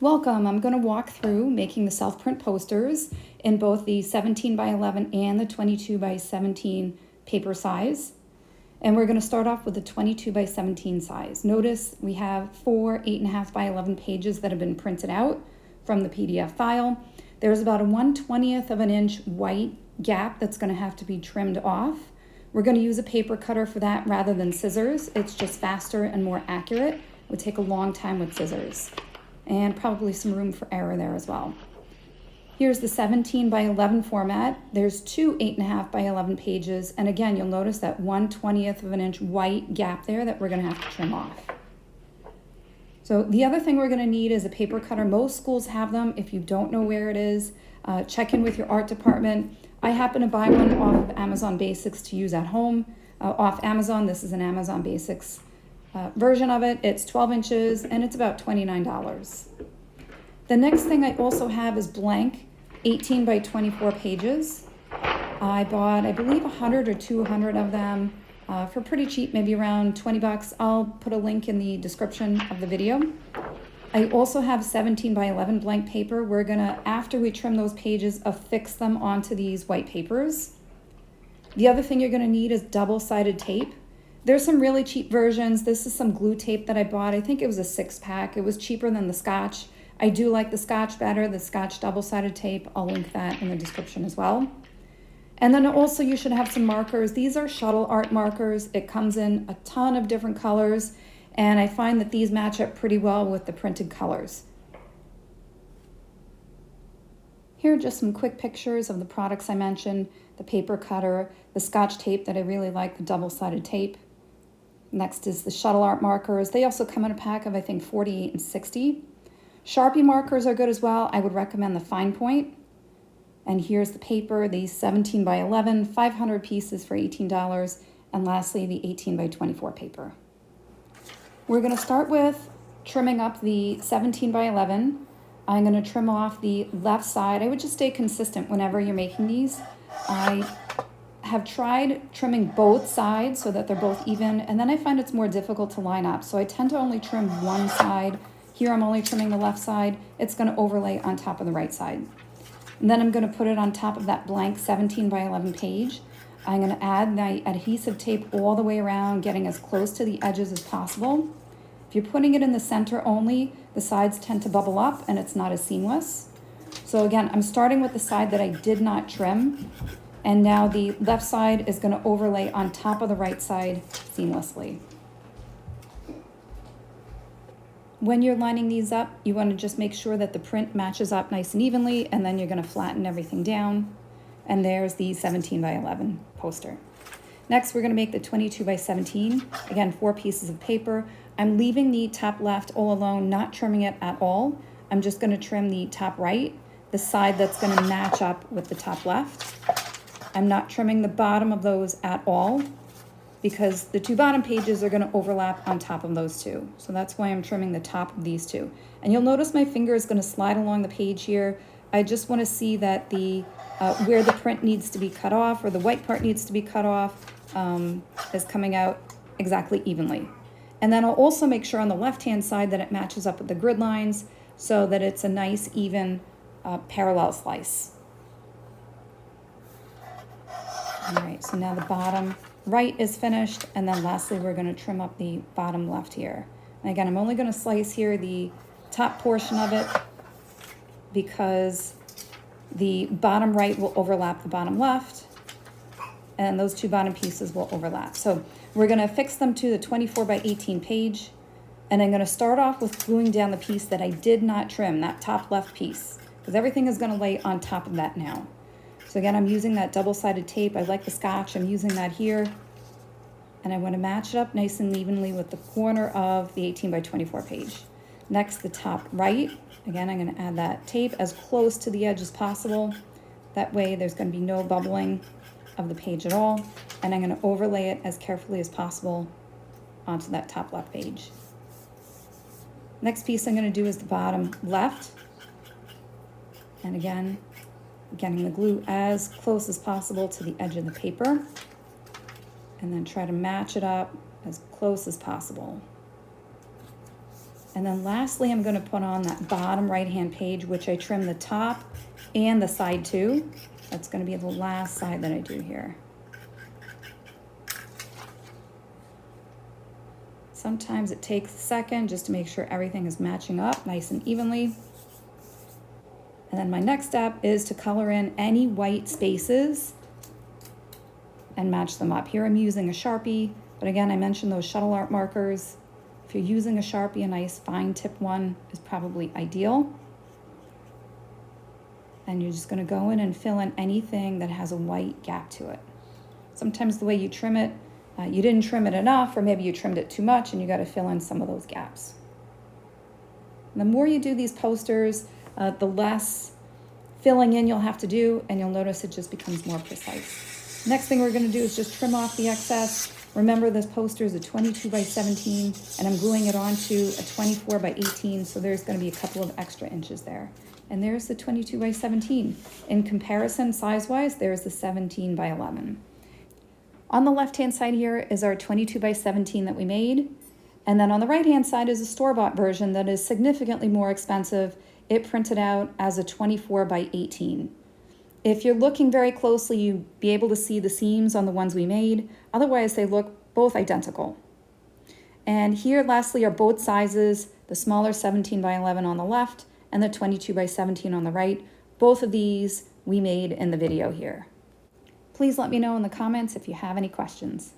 Welcome. I'm going to walk through making the self-print posters in both the 17 by 11 and the 22 by 17 paper size. And we're going to start off with the 22 by 17 size. Notice we have 4 8.5 by 11 pages that have been printed out from the PDF file. There's about a 1/20th of an inch white gap that's going to have to be trimmed off. We're going to use a paper cutter for that rather than scissors. It's just faster and more accurate. It would take a long time with scissors. And probably some room for error there as well. Here's the 17 by 11 format. There's 2 8.5 by 11 pages, and again, you'll notice that 1/20th of an inch white gap there that we're going to have to trim off. So the other thing we're going to need is a paper cutter. Most schools have them. If you don't know where it is, check in with your art department. I happen to buy one off of Amazon Basics to use at home. Off Amazon, this is an Amazon Basics version of it. It's 12 inches and it's about $29. The next thing I also have is blank 18 by 24 pages. I bought, I believe, 100 or 200 of them for pretty cheap, maybe around 20 bucks. I'll put a link in the description of the video. I also have 17 by 11 blank paper. We're gonna, after we trim those pages, affix them onto these white papers. The other thing you're gonna need is double-sided tape. There's some really cheap versions. This is some glue tape that I bought. I think it was a 6-pack. It was cheaper than the Scotch. I do like the Scotch better, the Scotch double-sided tape. I'll link that in the description as well. And then also you should have some markers. These are shuttle art markers. It comes in a ton of different colors, and I find that these match up pretty well with the printed colors. Here are just some quick pictures of the products I mentioned: the paper cutter, the Scotch tape that I really like, the double-sided tape. Next is the shuttle art markers. They also come in a pack of, I think, 48 and 60. Sharpie markers are good as well. I would recommend the fine point. And here's the paper, the 17 by 11, 500 pieces for $18. And lastly, the 18 by 24 paper. We're going to start with trimming up the 17 by 11. I'm going to trim off the left side. I would just stay consistent whenever you're making these. I have tried trimming both sides so that they're both even, and then I find it's more difficult to line up. So I tend to only trim one side. Here I'm only trimming the left side. It's going to overlay on top of the right side. And then I'm going to put it on top of that blank 17 by 11 page. I'm going to add the adhesive tape all the way around, getting as close to the edges as possible. If you're putting it in the center only, the sides tend to bubble up and it's not as seamless. So again, I'm starting with the side that I did not trim. And now the left side is going to overlay on top of the right side seamlessly. When you're lining these up, you want to just make sure that the print matches up nice and evenly, and then you're going to flatten everything down. And there's the 17 by 11 poster. Next, we're going to make the 22 by 17. Again, 4 pieces of paper. I'm leaving the top left all alone, not trimming it at all. I'm just going to trim the top right, the side that's going to match up with the top left. I'm not trimming the bottom of those at all because the 2 bottom pages are going to overlap on top of those 2. So that's why I'm trimming the top of these 2. And you'll notice my finger is going to slide along the page here. I just want to see that the where the print needs to be cut off, or the white part needs to be cut off, is coming out exactly evenly. And then I'll also make sure on the left-hand side that it matches up with the grid lines so that it's a nice, even parallel slice. All right, so now the bottom right is finished, and then lastly we're going to trim up the bottom left here. And again, I'm only going to slice here the top portion of it because the bottom right will overlap the bottom left, and those 2 bottom pieces will overlap. So we're going to affix them to the 24 by 18 page, and I'm going to start off with gluing down the piece that I did not trim, that top left piece, because everything is going to lay on top of that now. So again, I'm using that double-sided tape. I like the Scotch. I'm using that here. And I want to match it up nice and evenly with the corner of the 18 by 24 page. Next, the top right. Again, I'm going to add that tape as close to the edge as possible. That way there's going to be no bubbling of the page at all. And I'm going to overlay it as carefully as possible onto that top left page. Next piece I'm going to do is the bottom left. And again, getting the glue as close as possible to the edge of the paper, and then try to match it up as close as possible. And then lastly, I'm gonna put on that bottom right-hand page, which I trim the top and the side too. That's gonna be the last side that I do here. Sometimes it takes a second just to make sure everything is matching up nice and evenly. And then my next step is to color in any white spaces and match them up. Here I'm using a Sharpie, but again, I mentioned those shuttle art markers. If you're using a Sharpie, a nice fine tip one is probably ideal. And you're just gonna go in and fill in anything that has a white gap to it. Sometimes the way you trim it, you didn't trim it enough, or maybe you trimmed it too much and you gotta fill in some of those gaps. And the more you do these posters, the less filling in you'll have to do, and you'll notice it just becomes more precise. Next thing we're gonna do is just trim off the excess. Remember, this poster is a 22 by 17, and I'm gluing it onto a 24 by 18, so there's gonna be a couple of extra inches there. And there's the 22 by 17. In comparison, size-wise, there's the 17 by 11. On the left-hand side here is our 22 by 17 that we made. And then on the right-hand side is a store-bought version that is significantly more expensive. It printed out as a 24 by 18. If you're looking very closely, you'll be able to see the seams on the ones we made. Otherwise, they look both identical. And here, lastly, are both sizes, the smaller 17 by 11 on the left and the 22 by 17 on the right. Both of these we made in the video here. Please let me know in the comments if you have any questions.